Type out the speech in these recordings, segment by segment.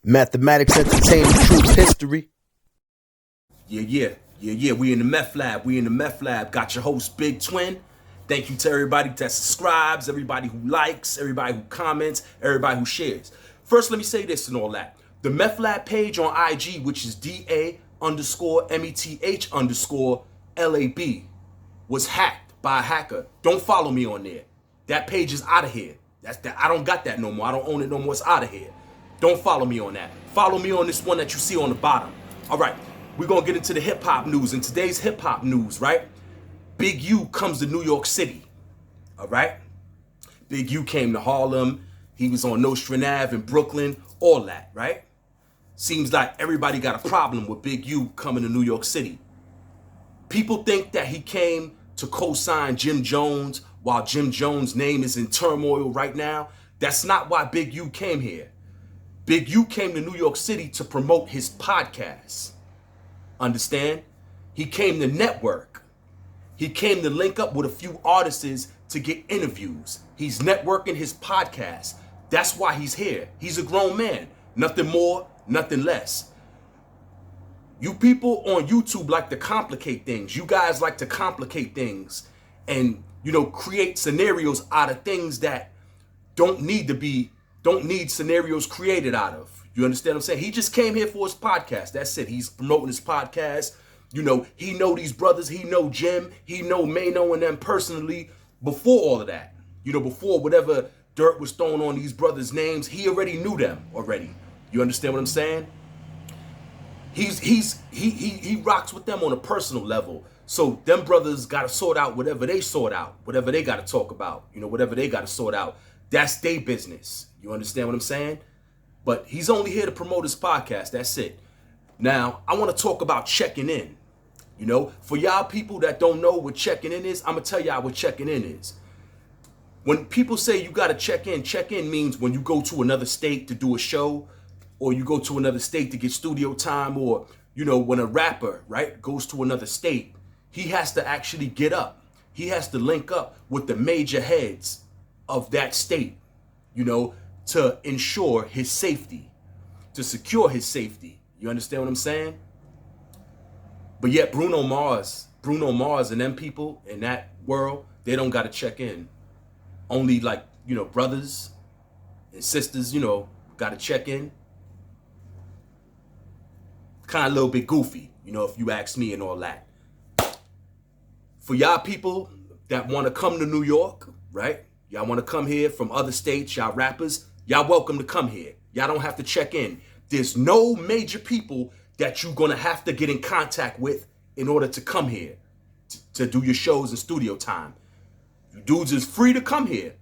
Mathematics, entertainment, truth, history. Yeah. We in the meth lab. Got your host, Big Twin. Thank you to everybody that subscribes, everybody who likes, everybody who comments, everybody who shares. First, let me say this and all that. The Meth Lab page on IG, which is DA_METH_LAB, was hacked by a hacker. Don't follow me on there. That page is out of here. I don't got that no more. I don't own it no more. It's out of here. Don't follow me on that. Follow me on this one that you see on the bottom. All right, we're going to get into the hip-hop news. In today's hip-hop news, right, Big U comes to New York City, all right? Big U came to Harlem. He was on Nostrand Ave in Brooklyn, all that, right? Seems like everybody got a problem with Big U coming to New York City. People think that he came to co-sign Jim Jones while Jim Jones' name is in turmoil right now. That's not why Big U came here. Big U came to New York City to promote his podcast. Understand? He came to network. He came to link up with a few artists to get interviews. He's networking his podcast. That's why he's here. He's a grown man. Nothing more, nothing less. You people on YouTube like to complicate things. You guys like to complicate things and, create scenarios out of things that don't need scenarios created out of. You understand what I'm saying? He just came here for his podcast. That's it. He's promoting his podcast. He know these brothers. He know Jim. He know Maino and them personally before all of that. Before whatever dirt was thrown on these brothers' names, he already knew them already. You understand what I'm saying? He rocks with them on a personal level. So them brothers got to sort out whatever they sort out, whatever they got to talk about, whatever they got to sort out. That's their business. You understand what I'm saying? But he's only here to promote his podcast. That's it. Now, I want to talk about checking in. For y'all people that don't know what checking in is, I'm going to tell y'all what checking in is. When people say you got to check in means when you go to another state to do a show, or you go to another state to get studio time, or, when a rapper, right, goes to another state, he has to actually get up. He has to link up with the major heads of that state, to ensure his safety, to secure his safety. You understand what I'm saying? But yet Bruno Mars and them people in that world, they don't got to check in. Only brothers and sisters, got to check in. Kind of a little bit goofy, if you ask me and all that. For y'all people that want to come to New York, right? Y'all want to come here from other states, y'all rappers, y'all welcome to come here. Y'all don't have to check in. There's no major people that you're going to have to get in contact with in order to come here to do your shows and studio time. You dudes is free to come here.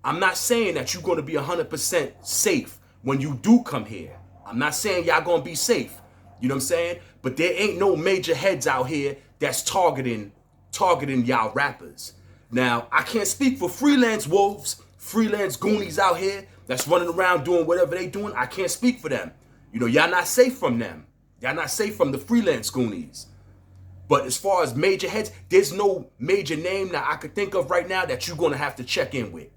I'm not saying that you're going to be 100% safe when you do come here. I'm not saying y'all going to be safe. You know what I'm saying? But there ain't no major heads out here that's targeting y'all rappers. Now, I can't speak for freelance wolves, freelance goonies out here that's running around doing whatever they doing. I can't speak for them. Y'all not safe from them. Y'all not safe from the freelance goonies. But as far as major heads, there's no major name that I could think of right now that you're going to have to check in with.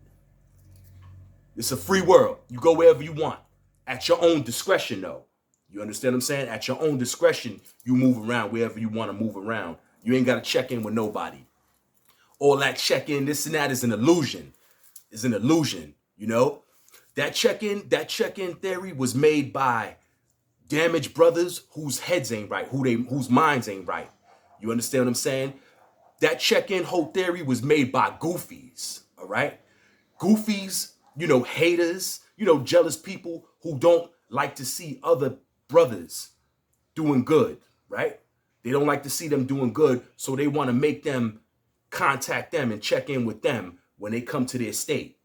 It's a free world. You go wherever you want. At your own discretion, though. You understand what I'm saying? At your own discretion, you move around wherever you want to move around. You ain't got to check in with nobody. All that check-in, this and that is an illusion. It's an illusion, That check-in theory was made by damaged brothers whose heads ain't right, whose minds ain't right. You understand what I'm saying? That check-in whole theory was made by goofies, all right? Goofies, haters, jealous people who don't like to see other brothers doing good, right? They don't like to see them doing good, so they want to make them contact them and check in with them when they come to their state.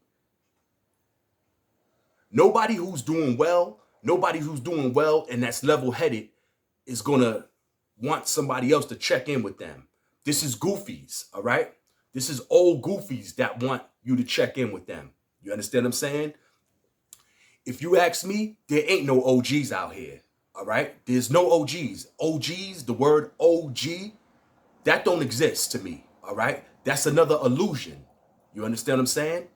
Nobody who's doing well and that's level-headed is going to want somebody else to check in with them. This is goofies, all right? This is old goofies that want you to check in with them. You understand what I'm saying? If you ask me, there ain't no OGs out here, all right? There's no OGs. OGs, the word OG, that don't exist to me, all right? That's another illusion. You understand what I'm saying?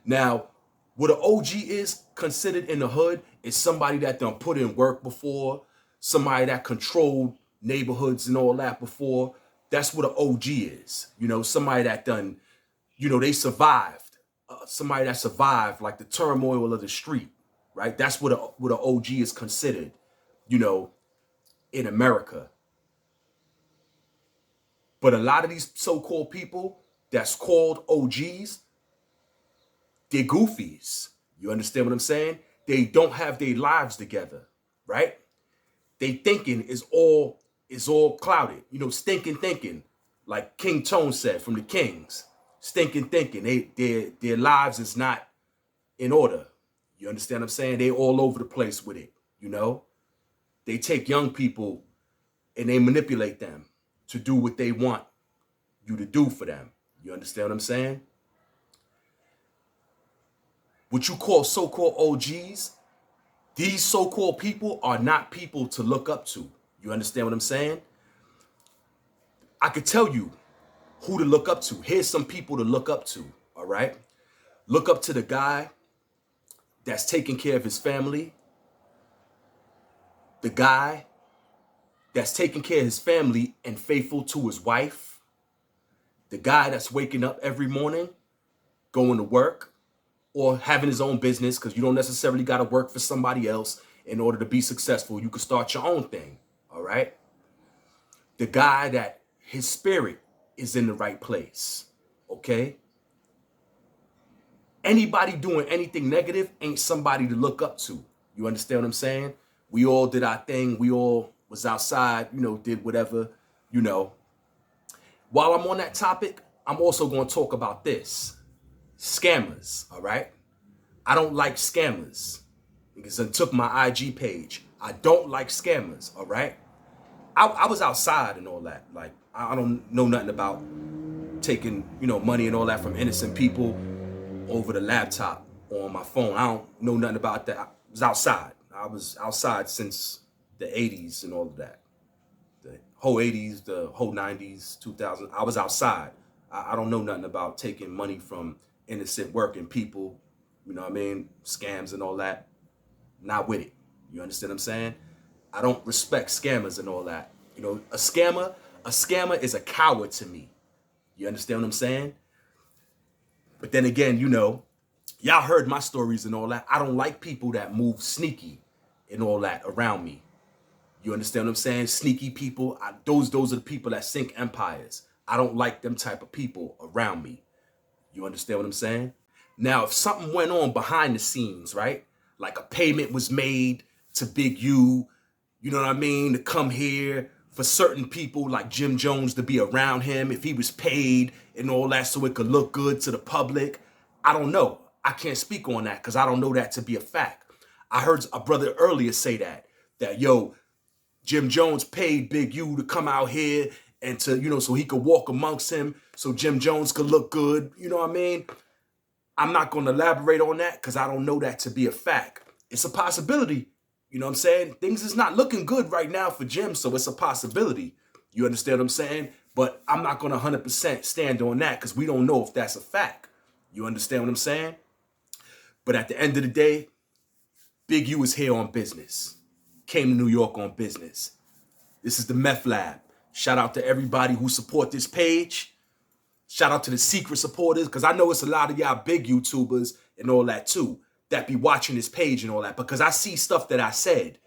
Now, what an OG is considered in the hood It's somebody that done put in work before, somebody that controlled neighborhoods and all that before. That's what an OG is. You know, somebody that done, they survived. Somebody that survived like the turmoil of the street, right? That's what an OG is considered, in America. But a lot of these so-called people that's called OGs, they're goofies. You understand what I'm saying? They don't have their lives together, right? They thinking is all clouded. Stinking thinking, like King Tone said from the Kings. Stinking thinking. Their lives is not in order. You understand what I'm saying? They all over the place with it. They take young people and they manipulate them to do what they want you to do for them. You understand what I'm saying? What you call so-called OGs, these so-called people are not people to look up to. You understand what I'm saying? I could tell you who to look up to. Here's some people to look up to, all right? Look up to the guy that's taking care of his family. The guy that's taking care of his family and faithful to his wife. The guy that's waking up every morning, going to work, or having his own business, because you don't necessarily got to work for somebody else in order to be successful. You can start your own thing, all right? The guy that his spirit is in the right place, okay? Anybody doing anything negative ain't somebody to look up to. You understand what I'm saying? We all did our thing. We all was outside, did whatever, While I'm on that topic, I'm also going to talk about this. Scammers, all right? I don't like scammers. Because it took my IG page. I don't like scammers, all right? I was outside and all that. Like, I don't know nothing about taking, money and all that from innocent people over the laptop or on my phone. I don't know nothing about that. I was outside. I was outside since the 80s and all of that. The whole 80s, the whole 90s, 2000s. I was outside. I don't know nothing about taking money from innocent working people, scams and all that. Not with it. You understand what I'm saying? I don't respect scammers and all that. A scammer is a coward to me. You understand what I'm saying? But then again, y'all heard my stories and all that. I don't like people that move sneaky and all that around me. You understand what I'm saying? Sneaky people, those are the people that sink empires. I don't like them type of people around me. You understand what I'm saying? Now, if something went on behind the scenes, right? Like a payment was made to Big U, to come here for certain people like Jim Jones to be around him, if he was paid and all that so it could look good to the public. I don't know. I can't speak on that because I don't know that to be a fact. I heard a brother earlier say that Jim Jones paid Big U to come out here and to, so he could walk amongst him, so Jim Jones could look good. You know what I mean? I'm not going to elaborate on that because I don't know that to be a fact. It's a possibility. You know what I'm saying? Things is not looking good right now for Jim, so it's a possibility. You understand what I'm saying? But I'm not going to 100% stand on that because we don't know if that's a fact. You understand what I'm saying? But at the end of the day, Big U is here on business. Came to New York on business. This is the Meth Lab. Shout out to everybody who support this page. Shout out to the secret supporters, because I know it's a lot of y'all big YouTubers and all that too that be watching this page and all that, because I see stuff that I said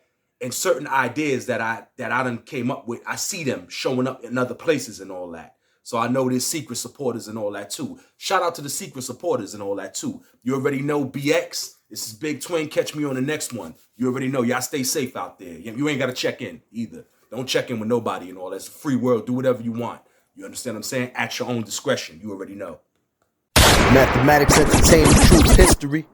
and certain ideas that I done came up with. I see them showing up in other places and all that. So I know there's secret supporters and all that too. Shout out to the secret supporters and all that too. You already know BX. This is Big Twin. Catch me on the next one. You already know. Y'all stay safe out there. You ain't got to check in either. Don't check in with nobody and all that. It's a free world. Do whatever you want. You understand what I'm saying? At your own discretion. You already know. Mathematics entertainment, truth history.